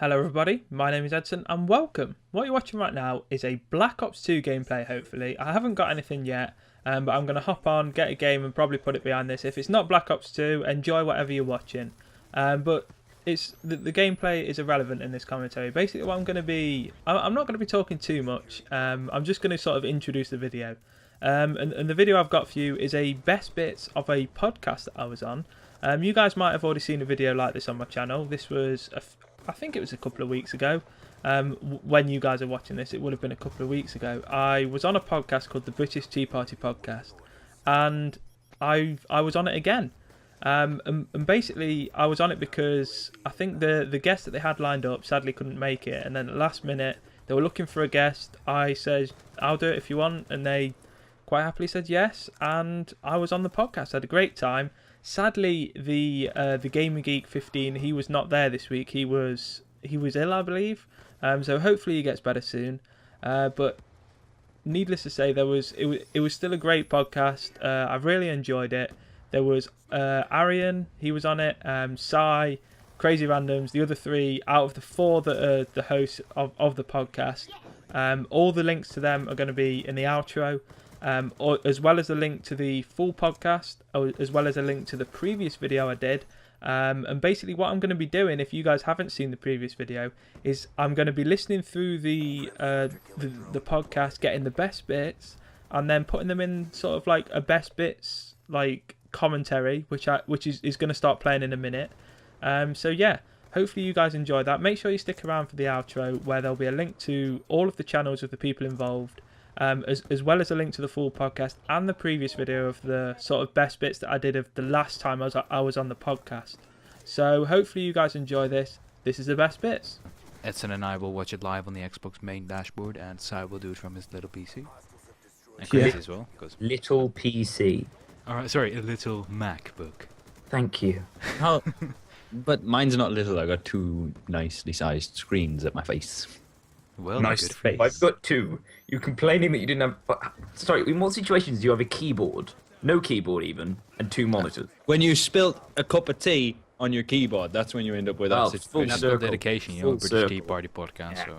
Hello everybody, my name is Edson and welcome. What you're watching right now is a Black Ops 2 gameplay hopefully. I haven't got anything yet, but I'm going to hop on, get a game and probably put it behind this. If it's not Black Ops 2, enjoy whatever you're watching. But it's the gameplay is irrelevant in this commentary. Basically what I'm not going to be talking too much. I'm just going to sort of introduce the video. And the video I've got for you is a best bits of a podcast that I was on. You guys might have already seen a video like this on my channel. This was I think it was a couple of weeks ago. When you guys are watching this, it would have been a couple of weeks ago. I was on a podcast called the British Tea Party Podcast, and I was on it again. And basically, I was on it because I think the guest that they had lined up sadly couldn't make it, and then at the last minute they were looking for a guest. I said, "I'll do it if you want," and they quite happily said yes, and I was on the podcast. I had a great time. Sadly, the Gamer Geek 15, he was not there this week. He was ill, I believe. So hopefully he gets better soon. But needless to say, it was still a great podcast. I really enjoyed it. There was Arian, he was on it. Sai, Crazy Randoms, the other three out of the four that are the hosts of the podcast. All the links to them are going to be in the outro. As well as a link to the full podcast, as well as a link to the previous video I did. And basically what I'm going to be doing, if you guys haven't seen the previous video, is I'm going to be listening through the podcast, getting the best bits, and then putting them in sort of like a best bits like commentary, which is going to start playing in a minute. So yeah, hopefully you guys enjoy that. Make sure you stick around for the outro, where there'll be a link to all of the channels of the people involved. As well as a link to the full podcast and the previous video of the sort of best bits that I did of the last time I was on the podcast. So hopefully you guys enjoy this. This is the best bits. Edson and I will watch it live on the Xbox main dashboard, and Sai will do it from his little PC. And Chris as well. Little PC. Alright, sorry, a little MacBook. Thank you. Oh, but mine's not little. I got two nicely sized screens at my face. Well, Nice good. face. I've got two. You're complaining that you didn't have... Sorry, in what situations do you have a keyboard? No keyboard even, and two monitors. When you spilt a cup of tea on your keyboard, that's when you end up with that situation. That's circle. the dedication, you know, British Tea Party podcast, Yeah. so...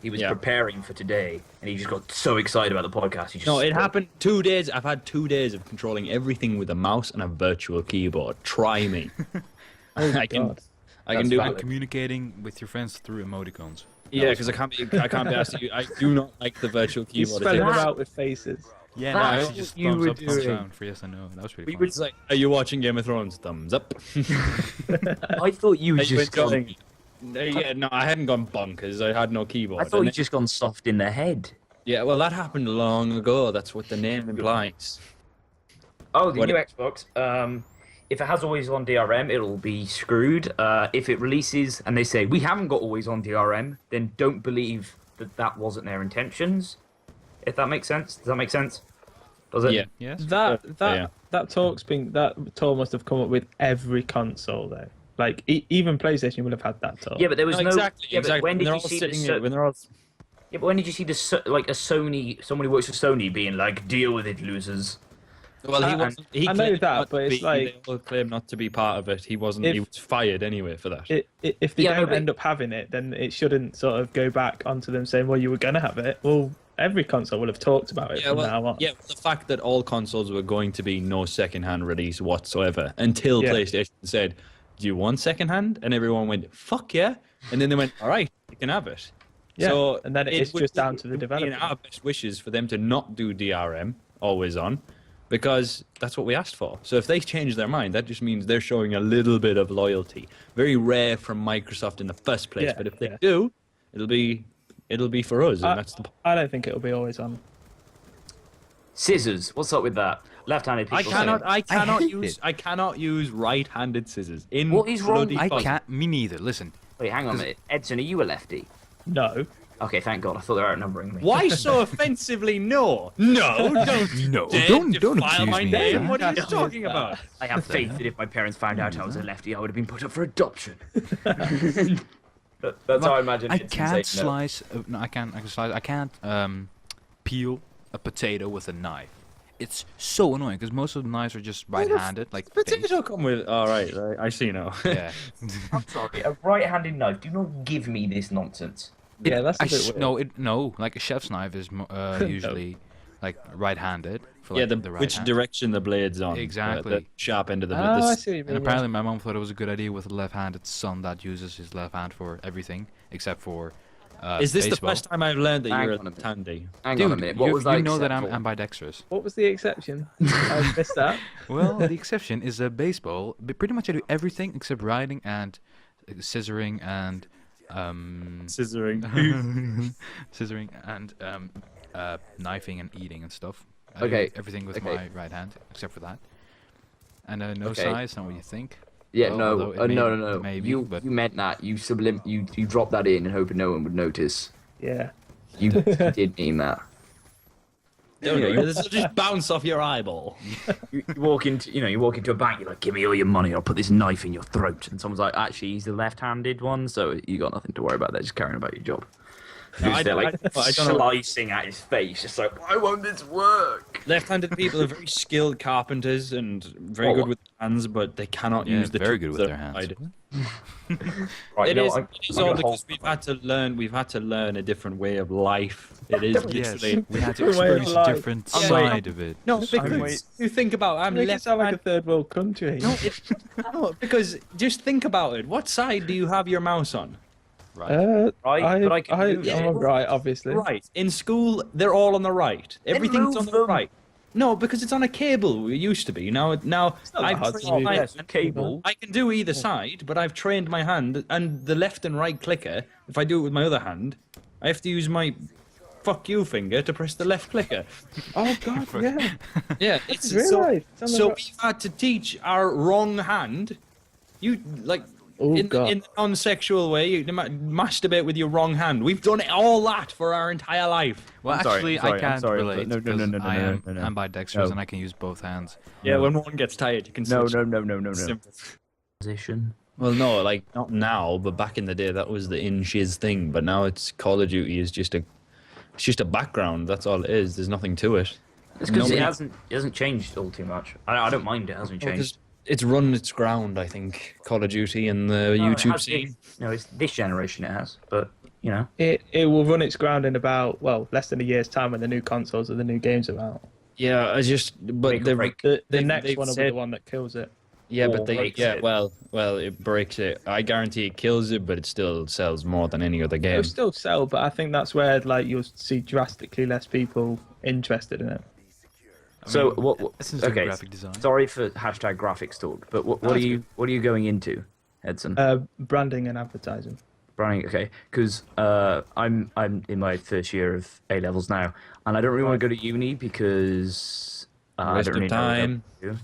He was preparing for today, and he just got so excited about the podcast. He just No, it happened 2 days. I've had 2 days of controlling everything with a mouse and a virtual keyboard. Try me. I can do And it. communicating with your friends through emoticons. Yeah, because I can't be asked to use. I do not like the virtual You keyboard. spell it out with faces. Yeah, no, That's actually just what you thumbs were up, thumbs doing. down for yes and no. That was pretty We fun. would- It's like, are you watching Game of Thrones? Thumbs up. I thought you Are had you just enjoying gone... it? Yeah, no, I hadn't gone bonkers. I had no keyboard. I thought And you'd just gone soft in the head. Yeah, well, that happened long ago. That's what the name implies. Oh, the What- new Xbox. If it has always on DRM, it'll be screwed. If it releases and they say we haven't got always on DRM, then don't believe that wasn't their intentions. If that makes sense. Does that make sense? Does it? Yeah. Yes? That talk must have come up with every console though. Like even PlayStation would have had that talk. Yeah, but there was no. Exactly. Yeah, but when did They're you all see sitting the? here when they're all. Yeah, but when did you see the like a Sony? Somebody who works for Sony being like, "Deal with it, losers." Well, he wasn't. He I know claimed that, not but to it's be- like- they all claim not to be part of it. He wasn't. He If- was fired anyway for that. If they Yeah, no, don't but- end up having it, then it shouldn't sort of go back onto them saying, "Well, you were gonna have it." Well, every console will have talked about it from now on. Yeah, the fact that all consoles were going to be no second-hand release whatsoever until Yeah. PlayStation said, "Do you want second-hand?" and everyone went, "Fuck yeah!" and then they went, "All right, you can have it." Yeah, So and then it it's would just be- down to the it would be developer. in our best wishes for them to not do DRM always on, because that's what we asked for. So if they change their mind, that just means they're showing a little bit of loyalty. Very rare from Microsoft in the first place, Yeah, but if they yeah. do, it'll be for us, and that's the. I don't think it'll be always on. Scissors. What's up with that? Left-handed people. I hate cannot use right-handed scissors in What is wrong- bloody I puzzle. can't... Me neither, listen. Wait, hang on a minute. Edson, are you a lefty? No. Okay, thank God. I thought they were outnumbering me. Why so offensively no? No, don't No, dare don't defile accuse my me of name. that. What are you talking about? I have faith that if my parents found out I was a lefty, I would have been put up for adoption. That's how I imagine I it. can't slice... no, I can't slice... I can't peel a potato with a knife. it's so annoying because most of the knives are just right-handed, like base. Potato come with. All right, I see now. Yeah. I'm sorry, a right-handed knife. Do not give me this nonsense. Yeah, that's a bit weird. No, like a chef's knife is usually like right-handed for Yeah, like, the right which hand. direction the blade's on. Exactly. The sharp end of the blade. Oh, I This- see what you mean. And apparently my mom thought it was a good idea with a left-handed son that uses his left hand for everything except for Is this baseball. the first time I've learned that Hang you're on a a minute. tandy? Hang Dude, on a minute. What you, was that you know that I'm except for? ambidextrous. What was the exception? I missed that. Well, the exception is baseball. But pretty much I do everything except riding and scissoring and Scissoring. scissoring and knifing and eating and stuff. I Okay, do everything with okay. my right hand except for that. And no Okay. size, not what you think. Yeah, Well, no, although it may- no. maybe, you but- you meant that. You you dropped that in and hoping no one would notice. Yeah. You did mean that. Don't you? This will just bounce off your eyeball. You walk into a bank. You're like, give me all your money. I'll put this knife in your throat. And someone's like, actually, he's the left-handed one, so you got nothing to worry about. They're just carrying about your job. No, Just I they're don't- like I don't know. slicing at his face, just like, why won't this work? Left-handed people are very skilled carpenters and very Oh. good with their hands, but they cannot Yeah, use the very tools good with that their hands. Right, It you know is. what, It is I'm all gonna because hold- we've had to learn. We've had to learn a different way of life. It is Yes, literally. we had to Different way of experience a life. different I'm side of it. No, wait. because you think about. I'm Make it sound like a left-handed. third world country. No, because just think about it. What side do you have your mouse on? Right. Right, but I can move I'm it. on right, obviously. Right. In school, they're all on the right. Everything's on move the them. right. No, because it's on a cable. It used to be. Now not that I've hard to trained move. my Yes, hand. cable. I can do either side, but I've trained my hand and the left and right clicker. If I do it with my other hand, I have to use my fuck you finger to press the left clicker. Oh god, yeah. Yeah, it's Real so, life. It's on the so right. we've had to teach our wrong hand. You like Oh, in God. the non-sexual way, you masturbate with your wrong hand. We've done all that for our entire life. Well, I'm sorry, actually, I'm sorry, I I'm can't sorry, relate no, no, because no, no, no, I no, am no, no. ambidextrous No. and I can use both hands. Yeah, when one gets tired, you can No, switch. no. Simple. Position. Well, no, like not now, but back in the day, that was the in-shiz thing. But now it's Call of Duty is it's just a background. That's all it is. There's nothing to it. It's because Nobody- it hasn't changed all too much. I don't mind it hasn't Well, 'cause changed. it's run its ground, I think. Call of Duty and the No, it YouTube has- scene. No, it's this generation it has, but you know. It will run its ground in about less than a year's time when the new consoles or the new games are out. Yeah, but Make or they've break. The They've- next they've one will be said- the one that kills it. Yeah, Or but breaks it. well, it breaks it. I guarantee it kills it, but it still sells more than any other game. It'll still sell, but I think that's where you'll see drastically less people interested in it. So what? This is just Okay, graphic design. sorry for hashtag graphics talk, but what are you going into, Edson? Branding and advertising. Browning, okay, because I'm in my first year of A levels now, and I don't really want to go to uni because I Waste don't of really know what time. to do.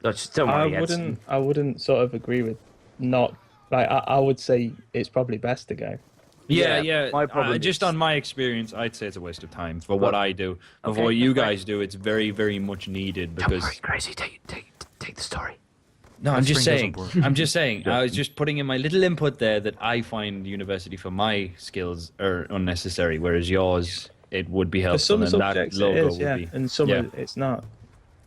Just don't worry, I wouldn't sort of agree with not like I would say it's probably best to go. Yeah. my problem just is- on my experience, I'd say it's a waste of time for what I do. But for Okay, what you that's fine. guys do, it's very, very much needed Don't because. worry, Crazy, take the story. No, I'm just Spring saying. doesn't work. I'm just saying. I was just putting in my little input there that I find university for my skills are unnecessary, whereas yours it would be For helpful. some and subjects that logo it is, would yeah, be. and some yeah. it's not.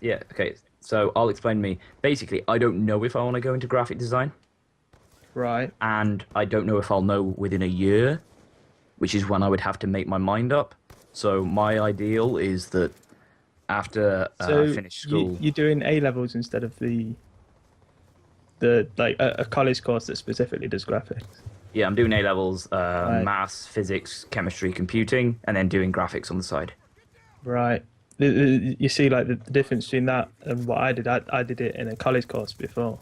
Yeah, okay. So I'll explain me. Basically, I don't know if I want to go into graphic design, Right. and I don't know if I'll know within a year, which is when I would have to make my mind up. So my ideal is that after So I finish school, you're doing A levels instead of the like a college course that specifically does graphics. yeah, I'm doing A levels, Right. maths, physics, chemistry, computing, and then doing graphics on the side. Right. You see, like the difference between that and what I did. I did it in a college course before.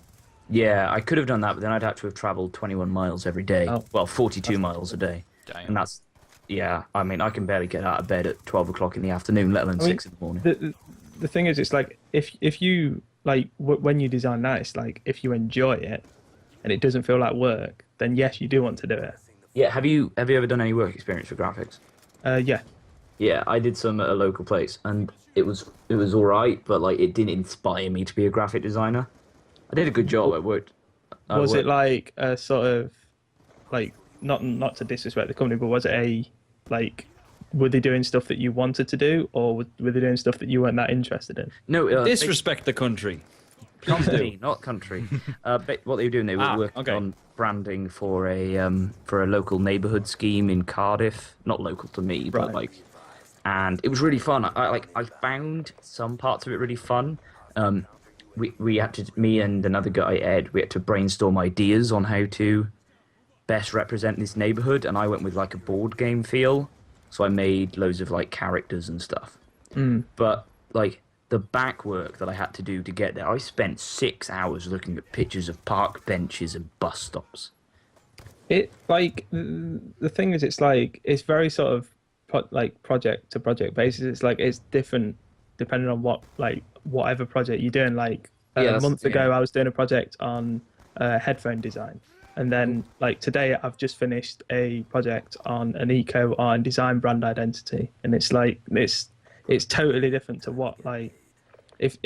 Yeah, I could have done that, but then I'd have to have travelled 21 miles every day. Oh. Well, 42 miles a day. Damn. And that's, yeah, I mean, I can barely get out of bed at 12 o'clock in the afternoon, let alone I mean, 6 in the morning. The thing is, it's like if you like when you design that, it's like if you enjoy it and it doesn't feel like work, then yes, you do want to do it. Yeah, have you ever done any work experience for graphics? Yeah. Yeah, I did some at a local place, and it was all right, but like it didn't inspire me to be a graphic designer. I did a good job. I worked. Was it like a sort of like not to disrespect the company, but was it a like were they doing stuff that you wanted to do, or were they doing stuff that you weren't that interested in? No, Disrespect the country. company, not country. What they were doing, they were working on branding for a local neighbourhood scheme in Cardiff. Not local to me, but like, and it was really fun. I found some parts of it really fun. We had to, me and another guy, Ed, we had to brainstorm ideas on how to best represent this neighborhood, and I went with like a board game feel, so I made loads of like characters and stuff. But like the back work that I had to do to get there, I spent 6 hours looking at pictures of park benches and bus stops. It like the thing is, it's like it's very sort of like project to project basis. It's like it's different depending on whatever project you're doing. Like a month ago, I was doing a project on headphone design. And then, like today, I've just finished a project on an eco art and design brand identity, and it's like it's totally different to what like if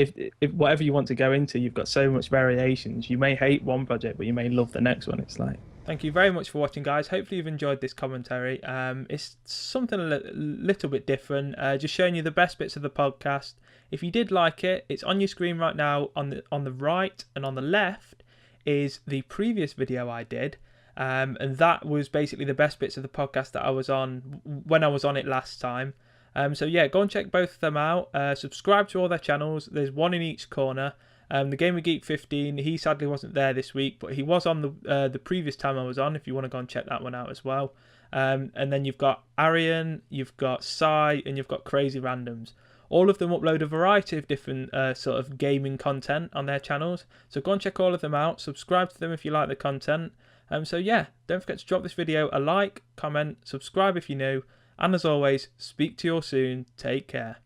whatever you want to go into, you've got so much variations. You may hate one project, but you may love the next one. It's like. Thank you very much for watching, guys. Hopefully you've enjoyed this commentary. It's something a little bit different, just showing you the best bits of the podcast. If you did like it, it's on your screen right now. On the right and on the left is the previous video I did, and that was basically the best bits of the podcast that I was on when I was on it last time. So yeah, go and check both of them out. Subscribe to all their channels. There's one in each corner. The Gamer Geek 15, he sadly wasn't there this week, but he was on the previous time I was on, if you want to go and check that one out as well. And then you've got Arian, you've got Sai, and you've got Crazy Randoms. All of them upload a variety of different sort of gaming content on their channels. So go and check all of them out. Subscribe to them if you like the content. So yeah, don't forget to drop this video a like, comment, subscribe if you're new. And as always, speak to you all soon. Take care.